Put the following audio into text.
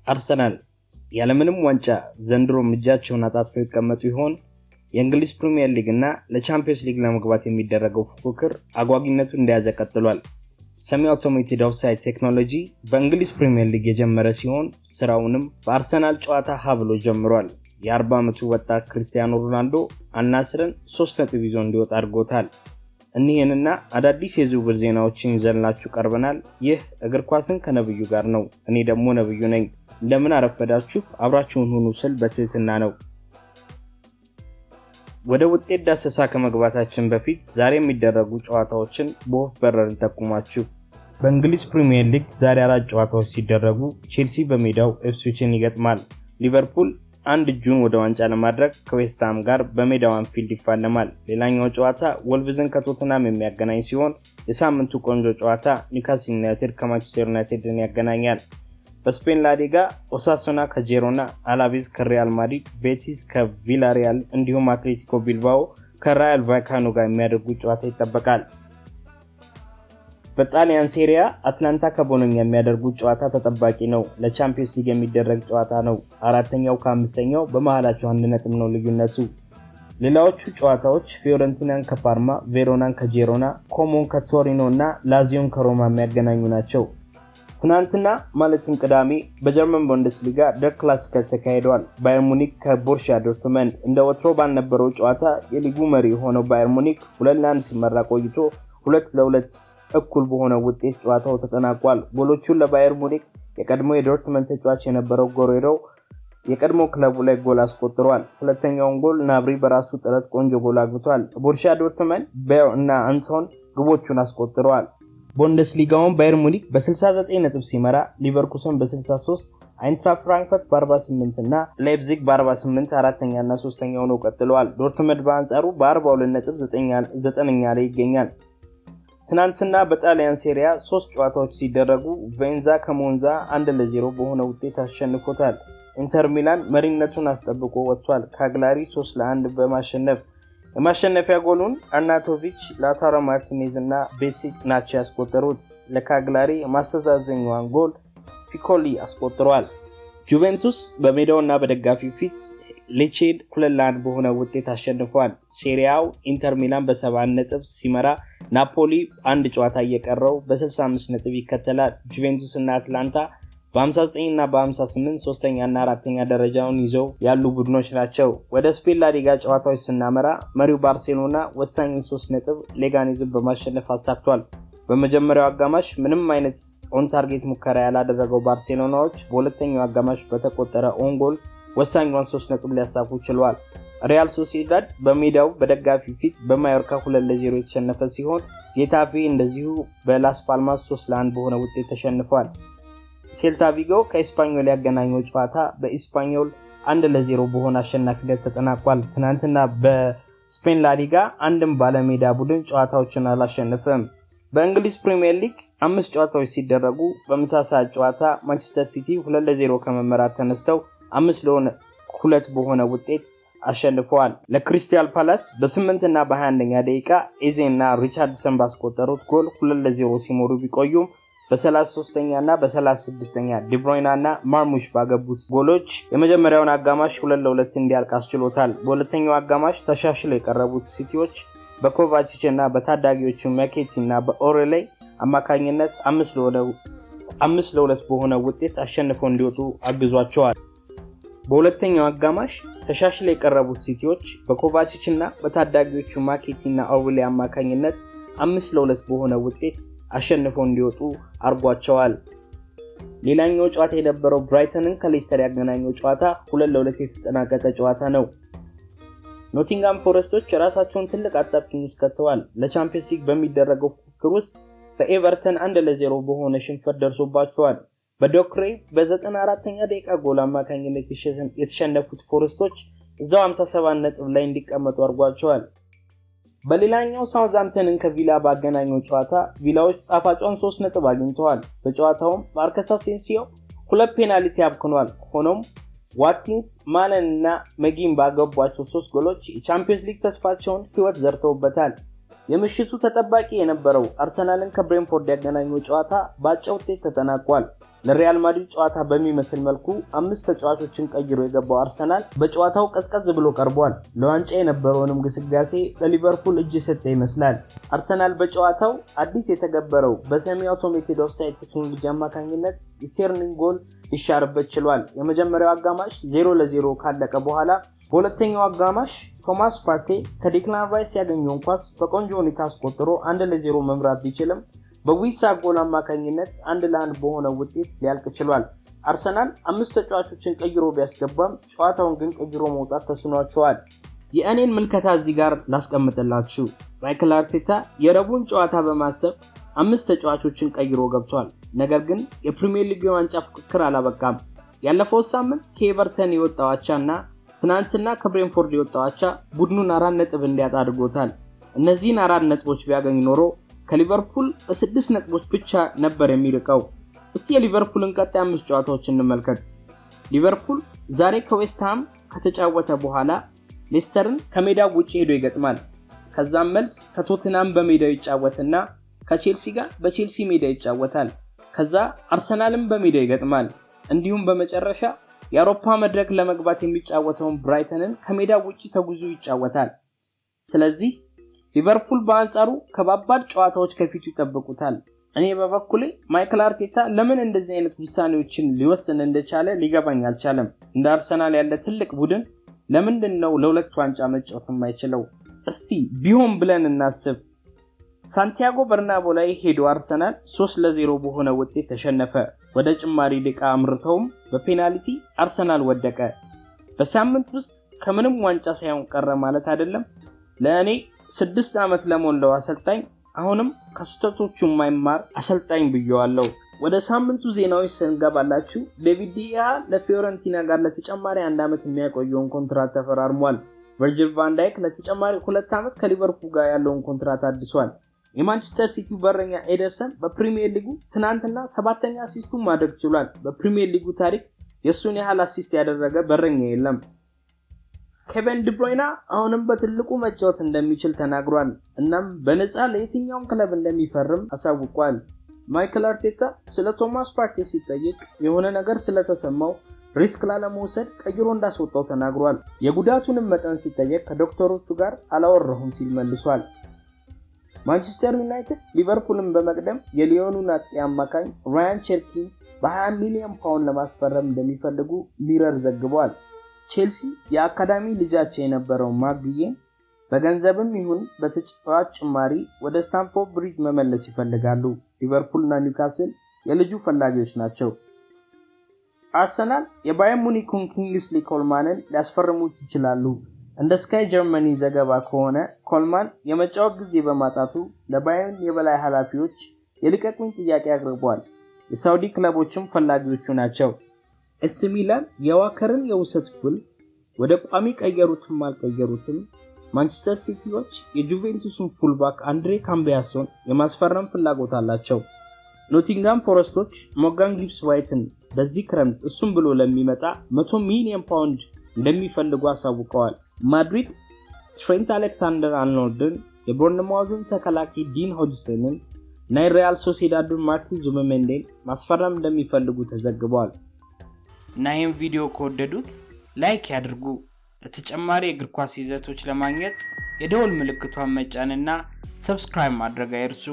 አርሰናል ያለምንም ዋንጫ ዘንድሮ እጃቸውን አጣጥፈው ይቀመጡ ይሆን? የእንግሊዝ ፕሪሚየር ሊግ እና ለቻምፒየንስ ሊግ ለመግባት የሚደረገው ፉክክር አጓጊነቱ እንደያዘ ቀጥሏል። ሰሚ አውቶሜትድ ኦፍሳይድ ቴክኖሎጂ በእንግሊዝ ፕሪሚየር ሊግ የጀመረ ሲሆን ስራውንም በአርሰናል ጨዋታ ሀብሎ ጀምሯል። የ40 ዓመቱ ወጣት ክርስቲያኖ ሮናልዶ አልናስርን 3 ነጥብ ይዞ እንዲወጣ አድርጎታል። እኒህንና አዳዲስ የዝውውር ዜናዎችን ይዘንላችሁ ቀርበናል። ይህ እግር ኳስን ከነብዩ ጋር ነው። እኔ ደግሞ ነብዩ ነኝ። እንደምን አረፈዳችሁ? አብራችሁን ሁኑ ስል በትህትና ነው። ወደ ውጤት ዳሰሳ ከመግባታችን በፊት ዛሬ የሚደረጉ ጨዋታዎችን በወፍ በረር እንጠቁማችሁ። በእንግሊዝ ፕሪሚየር ሊግ ዛሬ 4 ጨዋታዎች ሲደረጉ ቼልሲ በሜዳው ኢፕስዊችን ይገጥማል። ሊቨርፑል አንድ እጁን ወደ ዋንጫ ለማድረግ ከዌስትሃም ጋር በሜዳው አንፊልድ ይፋለማል። ሌላኛው ጨዋታ ወልቭዝን ከቶተንሃም የሚያገናኝ ሲሆን የሳምንቱ ቆንጆ ጨዋታ ኒውካስል ዩናይትድ ከማንቸስተር ዩናይትድን ያገናኛል። በስፔን ላሊጋ ኦሳሱና ከጄሮና፣ አላቬዝ ከሪያል ማድሪድ፣ ቤቲስ ከቪላሪያል እንዲሁም አትሌቲኮ ቢልባኦ ከራያል ቫይካኖ ጋር የሚያደርጉት ጨዋታ ይጠበቃል። በጣሊያን ሴሪያ አትላንታ ከቦሎኛ የሚያደርጉት ጨዋታ ተጠባቂ ነው። ለቻምፒየንስ ሊግ የሚደረግ ጨዋታ ነው። አራተኛው ከአምስተኛው በመሃላቸው 1 ነጥብ ነው ልዩነቱ። ሌላዎቹ ጨዋታዎች ፊዮረንቲናን ከፓርማ፣ ቬሮናን ከጄሮና፣ ኮሞን ከቶሪኖ እና ላዚዮን ከሮማ የሚያገናኙ ናቸው። ትናንትና ማለትም ቅዳሜ በጀርመን ቡንደስሊጋ ደር ክላሲከር ተካሂዷል። ባየር ሙኒክ ከቦሩሲያ ዶርትመንድ እንደ ወትሮ ባልነበረው ጨዋታ የሊጉ መሪ የሆነው ባየር ሙኒክ 2-1 ሲመራ ቆይቶ 2-2 እኩል በሆነ ውጤት ጨዋታው ተጠናቋል። ጎሎቹን ለባየር ሙኒክ የቀድሞ የዶርትመንድ ተጫዋች የነበረው ጎሬሮ የቀድሞ ክለቡ ላይ ጎል አስቆጥሯል። ሁለተኛውን ጎል ናብሪ በራሱ ጥረት ቆንጆ ጎል አግብቷል። ቦሩሲያ ዶርትመንድ ቤር እና አንቶን ግቦቹን አስቆጥረዋል። ቡንደስሊጋውን ባየር ሙኒክ በ69 ነጥብ ሲመራ ሊቨርኩሰን በ63፣ አይንትራክት ፍራንክፈርት በ48 እና ላይፕዚግ በ48 አራተኛ እና ሶስተኛ ሆነው ቀጥለዋል። ዶርትመንድ በአንጻሩ በ42 ነጥብ 9ኛ ላይ ይገኛል። ትናንትና በጣሊያን ሴሪያ 3 ጨዋታዎች ሲደረጉ ቬንዛ ከሞንዛ 1-0 በሆነ ውጤት አሸንፎታል። ኢንተር ሚላን መሪነቱን አስጠብቆ ወጥቷል። ካግላሪ 3-1 በማሸነፍ የማሸነፊያ ጎሉን አርናቶቪች፣ ላውታሮ ማርቲኔዝ እና ቤሲክ ናቸው ያስቆጠሩት። ለካግላሪ ማስተዛዘኛዋን ጎል ፒኮሊ አስቆጥሯል። ጁቬንቱስ በሜዳውና በደጋፊው ፊት ሌቼን 2-1 በሆነ ውጤት አሸንፏል። ሴሪያው ኢንተር ሚላን በ71 ነጥብ ሲመራ ናፖሊ አንድ ጨዋታ እየቀረው በ65 ነጥብ ይከተላል። ጁቬንቱስ እና አትላንታ በ59 እና በ58 ሶስተኛ እና አራተኛ ደረጃውን ይዘው ያሉ ቡድኖች ናቸው። ወደ ስፔን ላሊጋ ጨዋታዎች ስናመራ መሪው ባርሴሎና ወሳኙን 3 ነጥብ ሌጋኔዝን በማሸነፍ አሳክቷል። በመጀመሪያው አጋማሽ ምንም አይነት ኦን ታርጌት ሙከራ ያላደረገው ባርሴሎናዎች በሁለተኛው አጋማሽ በተቆጠረ ኦን ጎል ወሳኙን 3 ነጥብ ሊያሳኩ ችለዋል። ሪያል ሶሲዳድ በሜዳው በደጋፊው ፊት በማዮርካ 2-0 የተሸነፈ ሲሆን ጌታፌ እንደዚሁ በላስ ፓልማስ 3-1 በሆነ ውጤት ተሸንፏል። ሴልታ ቪጎ ከኤስፓኞል ያገናኘው ጨዋታ በኤስፓኞል 1-0 በሆነ አሸናፊነት ተጠናቋል። ትናንትና በስፔን ላሊጋ አንድም ባለሜዳ ቡድን ጨዋታዎችን አላሸነፈም። በእንግሊዝ ፕሪሚየር ሊግ 5 ጨዋታዎች ሲደረጉ በምሳ ሰዓት ጨዋታ ማንቸስተር ሲቲ 2-0 ከመመራት ተነስተው 5-2 በሆነ ውጤት አሸንፈዋል። ለክሪስታል ፓላስ በ8 እና በ21ኛ ደቂቃ ኤዜ እና ሪቻርድሰን ባስቆጠሩት ጎል 2-0 ሲመሩ ቢቆዩም በ33ኛ እና በ36ኛ ዲብሮይና እና ማርሙሽ ባገቡት ጎሎች የመጀመሪያውን አጋማሽ 2-2 እንዲያልቅ አስችሎታል። በሁለተኛው አጋማሽ ተሻሽለው የቀረቡት ሲቲዎች በኮቫቺች እና በታዳጊዎቹ መኬቲ እና በኦሬሌይ አማካኝነት 5-2 በሆነ ውጤት አሸንፈው እንዲወጡ አግዟቸዋል። በሁለተኛው አጋማሽ ተሻሽለው የቀረቡት ሲቲዎች በኮቫቺች እና በታዳጊዎቹ ማኬቲ እና ኦሬሌይ አማካኝነት 5-2 በሆነ ውጤት አሸንፈው እንዲወጡ አርጓቸዋል። ሌላኛው ጨዋታ የነበረው ብራይተንን ከሌስተር ያገናኘው ጨዋታ 2-2 የተጠናቀቀ ጨዋታ ነው። ኖቲንጋም ፎረስቶች ራሳቸውን ትልቅ አጣብቂኝ ውስጥ ከተዋል። ለቻምፒየንስ ሊግ በሚደረገው ፉክክር ውስጥ በኤቨርተን 1-0 በሆነ ሽንፈት ደርሶባቸዋል። በዶክሬ በ94ኛ ደቂቃ ጎል አማካኝነት የተሸነፉት ፎረስቶች እዛው 57 ነጥብ ላይ እንዲቀመጡ አርጓቸዋል። በሌላኛው ሳውዛምፕተንን ከቪላ ባገናኘው ጨዋታ ቪላዎች ጣፋጯን 3 ነጥብ አግኝተዋል። በጨዋታውም ማርከስ አሴንሲዮ 2 ፔናልቲ አብክኗል። ሆኖም ዋትኪንስ፣ ማነን እና መጊን ባገቧቸው 3 ጎሎች የቻምፒየንስ ሊግ ተስፋቸውን ህይወት ዘርተውበታል። የምሽቱ ተጠባቂ የነበረው አርሰናልን ከብሬንፎርድ ያገናኘው ጨዋታ በአቻ ውጤት ተጠናቋል። ለሪያል ማድሪድ ጨዋታ በሚመስል መልኩ 5 ተጫዋቾችን ቀይሮ የገባው አርሰናል በጨዋታው ቀዝቀዝ ብሎ ቀርቧል። ለዋንጫ የነበረውንም ግስጋሴ ለሊቨርፑል እጅ የሰጠ ይመስላል። አርሰናል በጨዋታው አዲስ የተገበረው በሰሚ አውቶሜትድ ኦፍሳይድ ቴክኖሎጂ አማካኝነት የቴርኒንግ ጎል ሊሻርበት ችሏል። የመጀመሪያው አጋማሽ 0-0 ካለቀ በኋላ በሁለተኛው አጋማሽ ቶማስ ፓርቴ ከዲክላን ራይስ ያገኘውን ኳስ በቆንጆ ሁኔታ አስቆጥሮ 1-0 መምራት ቢችልም በዊሳ ጎል አማካኝነት 1-1 በሆነ ውጤት ሊያልቅ ችሏል። አርሰናል 5 ተጫዋቾችን ቀይሮ ቢያስገባም ጨዋታውን ግን ቀይሮ መውጣት ተስኗቸዋል። የእኔን ምልከታ እዚህ ጋር ላስቀምጥላችሁ። ማይክል አርቴታ የረቡዕን ጨዋታ በማሰብ 5 ተጫዋቾችን ቀይሮ ገብቷል። ነገር ግን የፕሪሚየር ሊግ የዋንጫ ፉክክር አላበቃም። ያለፈው ሳምንት ከኤቨርተን የወጣው አቻና ትናንትና ከብሬንፎርድ የወጣው አቻ ቡድኑን 4 ነጥብ እንዲያጣ አድርጎታል። እነዚህን 4 ነጥቦች ቢያገኝ ኖሮ ከሊቨርፑል በ6 ነጥቦች ብቻ ነበር የሚርቀው። እስቲ የሊቨርፑልን ቀጣይ 5 ጨዋታዎችን እንመልከት። ሊቨርፑል ዛሬ ከዌስትሃም ከተጫወተ በኋላ ሌስተርን ከሜዳው ውጪ ሄዶ ይገጥማል። ከዛም መልስ ከቶተንሃም በሜዳው ይጫወትና ከቼልሲ ጋር በቼልሲ ሜዳ ይጫወታል። ከዛ አርሰናልን በሜዳው ይገጥማል። እንዲሁም በመጨረሻ የአውሮፓ መድረክ ለመግባት የሚጫወተውን ብራይተንን ከሜዳው ውጪ ተጉዞ ይጫወታል። ስለዚህ ሊቨርፑል በአንጻሩ ከባባድ ጨዋታዎች ከፊቱ ይጠብቁታል። እኔ በበኩሌ ማይክል አርቴታ ለምን እንደዚህ አይነት ውሳኔዎችን ሊወስን እንደቻለ ሊገባኝ አልቻለም። እንደ አርሰናል ያለ ትልቅ ቡድን ለምንድነው ለሁለት ዋንጫ መጫወት የማይችለው? እስቲ ቢሆን ብለን እናስብ። ሳንቲያጎ በርናቦ ላይ ሄዶ አርሰናል 3-0 በሆነ ውጤት ተሸነፈ። ወደ ጭማሪ ደቂቃ አምርተውም በፔናልቲ አርሰናል ወደቀ። በሳምንት ውስጥ ከምንም ዋንጫ ሳይሆን ቀረ ማለት አይደለም። ለእኔ 6 ዓመት ለሞላው አሰልጣኝ አሁንም ከስህተቶቹ የማይማር አሰልጣኝ ብየዋለሁ። ወደ ሳምንቱ ዜናዎች ስንገባላችሁ ዴቪድ ዲያ ለፊዮረንቲና ጋር ለተጨማሪ 1 ዓመት የሚያቆየውን ኮንትራት ተፈራርሟል። ቨርጂል ቫን ዳይክ ለተጨማሪ 2 ዓመት ከሊቨርፑል ጋር ያለውን ኮንትራት አድሷል። የማንቸስተር ሲቲው በረኛ ኤደርሰን በፕሪሚየር ሊጉ ትናንትና 7ኛ አሲስቱን ማድረግ ችሏል። በፕሪሚየር ሊጉ ታሪክ የሱን ያህል አሲስት ያደረገ በረኛ የለም። ኬቨን ዲብሮይና አሁንም በትልቁ መጫወት እንደሚችል ተናግሯል። እናም በነፃ ለየትኛውም ክለብ እንደሚፈርም አሳውቋል። ማይክል አርቴታ ስለ ቶማስ ፓርቴ ሲጠይቅ የሆነ ነገር ስለተሰማው ሪስክ ላለመውሰድ ቀይሮ እንዳስወጣው ተናግሯል። የጉዳቱንም መጠን ሲጠየቅ ከዶክተሮቹ ጋር አላወራሁም ሲል መልሷል። ማንቸስተር ዩናይትድ ሊቨርፑልን በመቅደም የሊዮኑን አጥቂ አማካኝ ራያን ቸርኪን በ20 ሚሊዮን ፓውንድ ለማስፈረም እንደሚፈልጉ ሚረር ዘግቧል። ቼልሲ የአካዳሚ ልጃቸው የነበረው ማግዬን በገንዘብም ይሁን በተጫዋች ጭማሪ ወደ ስታንፎርድ ብሪጅ መመለስ ይፈልጋሉ። ሊቨርፑልና ኒውካስል የልጁ ፈላጊዎች ናቸው። አርሰናል የባየርን ሙኒኩን ኪንግስሊ ኮልማንን ሊያስፈርሙት ይችላሉ። እንደ ስካይ ጀርመኒ ዘገባ ከሆነ ኮልማን የመጫወት ጊዜ በማጣቱ ለባየርን የበላይ ኃላፊዎች የልቀቁኝ ጥያቄ አቅርበዋል። የሳውዲ ክለቦችም ፈላጊዎቹ ናቸው። ኤሲ ሚላን የዋከርን የውሰት ውል ወደ ቋሚ ቀየሩትም አልቀየሩትም ማንቸስተር ሲቲዎች የጁቬንቱስን ፉልባክ አንድሬ ካምቢያሶን የማስፈረም ፍላጎት አላቸው። ኖቲንጋም ፎረስቶች ሞርጋን ጊብስ ዋይትን በዚህ ክረምት እሱም ብሎ ለሚመጣ 100 ሚሊዮን ፓውንድ እንደሚፈልጉ አሳውቀዋል። ማድሪድ ትሬንት አሌክሳንደር አርኖልድን፣ የቦርንማውዝን ተከላካይ ዲን ሆጅሰንን እና የሪያል ሶሲዳዱን ማርቲን ዙቢሜንዲን ማስፈረም እንደሚፈልጉ ተዘግቧል። እና ይህን ቪዲዮ ከወደዱት ላይክ ያድርጉ። ለተጨማሪ የእግር ኳስ ይዘቶች ለማግኘት የደወል ምልክቷን መጫንና ሰብስክራይብ ማድረግ አይርሱ።